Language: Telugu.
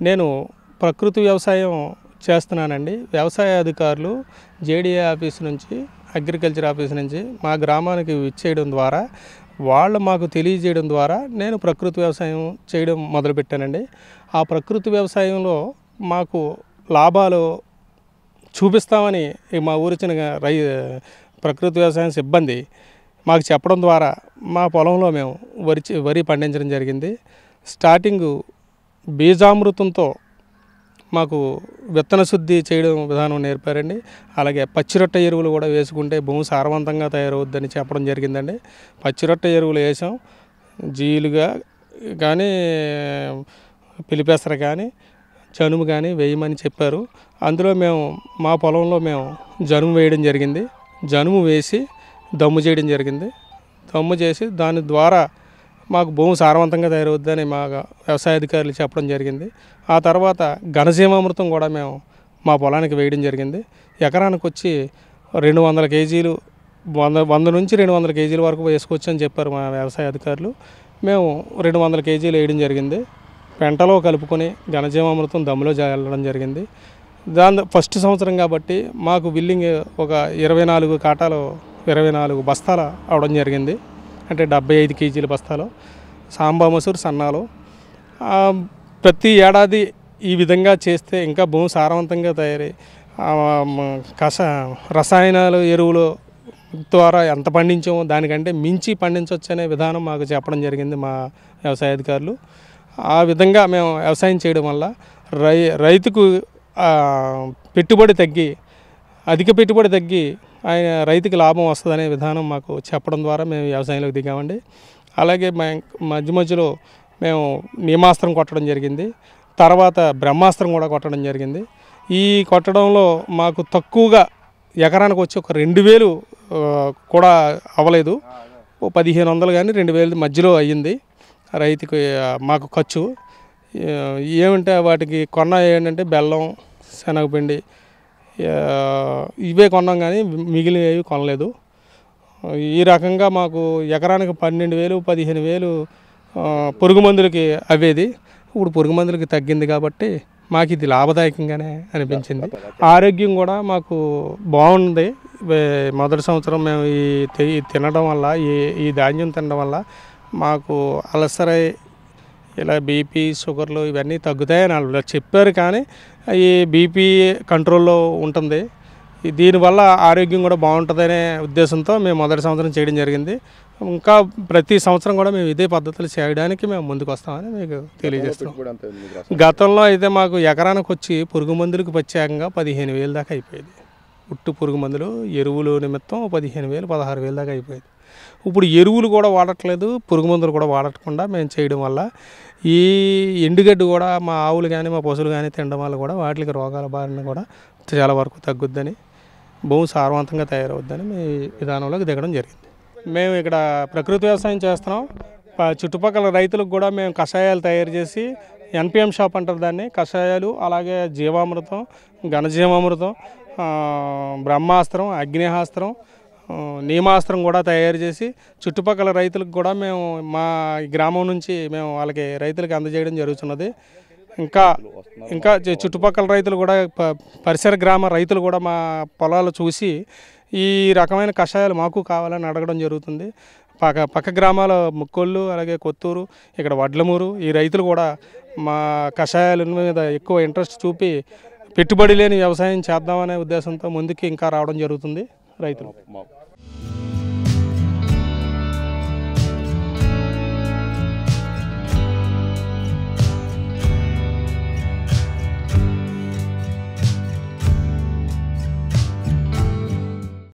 నేను ప్రకృతి వ్యవసాయం చేస్తున్నానండి. వ్యవసాయ అధికారులు జేడీఏ ఆఫీస్ నుంచి, అగ్రికల్చర్ ఆఫీస్ నుంచి మా గ్రామానికి విచ్చేయడం ద్వారా, వాళ్ళు మాకు తెలియజేయడం ద్వారా నేను ప్రకృతి వ్యవసాయం చేయడం మొదలుపెట్టానండి. ఆ ప్రకృతి వ్యవసాయంలో మాకు లాభాలు చూపిస్తామని మా ఊరిచిన ప్రకృతి వ్యవసాయం సిబ్బంది మాకు చెప్పడం ద్వారా మా పొలంలో మేము వరి పండించడం జరిగింది. స్టార్టింగు బీజామృతంతో మాకు విత్తన శుద్ధి చేయడం విధానం నేర్పారండి. అలాగే పచ్చిరొట్ట ఎరువులు కూడా వేసుకుంటే భూమి సారవంతంగా తయారవుద్దని చెప్పడం జరిగిందండి. పచ్చిరొట్ట ఎరువులు వేసాం. జీలుగా కానీ, పిలిపెసర కానీ, జనుము కానీ వేయమని చెప్పారు. అందులో మేము మా పొలంలో మేము జనుము వేయడం జరిగింది. జనుము వేసి దమ్ము చేయడం జరిగింది. దమ్ము చేసి దాని ద్వారా మాకు భూమి సారవంతంగా తయారవుద్దని మా వ్యవసాయ అధికారులు చెప్పడం జరిగింది. ఆ తర్వాత ఘనజీవామృతం కూడా మేము మా పొలానికి వేయడం జరిగింది. ఎకరానికి వచ్చి 200 కేజీలు 100 నుంచి 200 కేజీల వరకు వేసుకోవచ్చు అని చెప్పారు మా వ్యవసాయ అధికారులు. మేము 200 కేజీలు వేయడం జరిగింది. పెంటలో కలుపుకొని ఘనజీవామృతం దమ్ములో జల్లడం జరిగింది. ఫస్ట్ సంవత్సరం కాబట్టి మాకు బిల్లింగ్ ఒక 24 కాటాలు 24 బస్తాలు అవడం జరిగింది. అంటే 75 కేజీల బస్తాలు సాంబా మసూరు సన్నాలు. ప్రతి ఏడాది ఈ విధంగా చేస్తే ఇంకా భూమి సారవంతంగా తయారై రసాయనాలు ఎరువులు ద్వారా ఎంత పండించామో దానికంటే మించి పండించవచ్చు అనే విధానం మాకు చెప్పడం జరిగింది మా వ్యవసాయ అధికారులు. ఆ విధంగా మేము వ్యవసాయం చేయడం వల్ల రైతుకు పెట్టుబడి తగ్గి, అధిక పెట్టుబడి తగ్గి రైతుకి లాభం వస్తుందనే విధానం మాకు చెప్పడం ద్వారా మేము వ్యవసాయంలోకి దిగామండి. అలాగే మధ్య మధ్యలో మేము నీమాస్త్రం కొట్టడం జరిగింది. తర్వాత బ్రహ్మాస్త్రం కూడా కొట్టడం జరిగింది. ఈ కొట్టడంలో మాకు తక్కువగా ఎకరానికి వచ్చి ఒక 2000 కూడా అవ్వలేదు. 1500 కానీ 2000 మధ్యలో అయ్యింది రైతుకి మాకు ఖర్చు. ఏమంటే వాటికి ఏంటంటే బెల్లం, శనగపిండి ఇవే కొన్నాం కానీ మిగిలినవి కొనలేదు. ఈ రకంగా మాకు ఎకరానికి 12,000 15,000 పురుగు మందులకి అవ్వేది. ఇప్పుడు పురుగు మందులకి తగ్గింది కాబట్టి మాకు ఇది లాభదాయకంగానే అనిపించింది. ఆరోగ్యం కూడా మాకు బాగుంది. మొదటి సంవత్సరం మేము ఈ తినడం వల్ల, ఈ ధాన్యం తినడం వల్ల మాకు అల్సరై ఇలా బీపీ, షుగర్లు ఇవన్నీ తగ్గుతాయని వాళ్ళు చెప్పారు. కానీ ఈ బీపీ కంట్రోల్లో ఉంటుంది. దీనివల్ల ఆరోగ్యం కూడా బాగుంటుందనే ఉద్దేశంతో మేము మొదటి సంవత్సరం చేయడం జరిగింది. ఇంకా ప్రతి సంవత్సరం కూడా మేము ఇదే పద్ధతులు చేయడానికి మేము ముందుకు వస్తామని మీకు తెలియజేస్తాం. గతంలో అయితే మాకు ఎకరానికి వచ్చి పురుగు మందులకు ప్రత్యేకంగా 15,000 దాకా అయిపోయేది. ఉట్టు పురుగు మందులు ఎరువులు నిమిత్తం 15,000 16,000 దాకా అయిపోయేది. ఇప్పుడు ఎరువులు కూడా వాడట్లేదు, పురుగు మందులు కూడా వాడకుండా మేము చేయడం వల్ల ఈ ఎండుగడ్డి కూడా మా ఆవులు కానీ మా పశువులు కానీ తినడం వల్ల కూడా వాటికి రోగాల బారిన కూడా చాలా వరకు తగ్గుద్దని, భూమి సారవంతంగా తయారవుద్దని మీ విధానంలోకి దిగడం జరిగింది. మేము ఇక్కడ ప్రకృతి వ్యవసాయం చేస్తున్నాం. చుట్టుపక్కల రైతులకు కూడా మేము కషాయాలు తయారు చేసి, ఎన్పిఎం షాప్ అంటారు దాన్ని, కషాయాలు అలాగే జీవామృతం, ఘనజీవామృతం, బ్రహ్మాస్త్రం, అగ్నిహాస్త్రం, నీమాస్త్రం కూడా తయారు చేసి చుట్టుపక్కల రైతులకు కూడా మేము మా గ్రామం నుంచి మేము వాళ్ళకి రైతులకు అందజేయడం జరుగుతున్నది. ఇంకా చుట్టుపక్కల రైతులు కూడా పరిసర గ్రామ రైతులు కూడా మా పొలాలు చూసి ఈ రకమైన కషాయాలు మాకు కావాలని అడగడం జరుగుతుంది. పక్క గ్రామాల ముక్కోళ్ళు, అలాగే కొత్తూరు, ఇక్కడ వడ్లమూరు ఈ రైతులు కూడా మా కషాయాల మీద ఎక్కువ ఇంట్రెస్ట్ చూపి పెట్టుబడి లేని వ్యవసాయం చేద్దామనే ఉద్దేశంతో ముందుకి ఇంకా రావడం జరుగుతుంది రైతులు.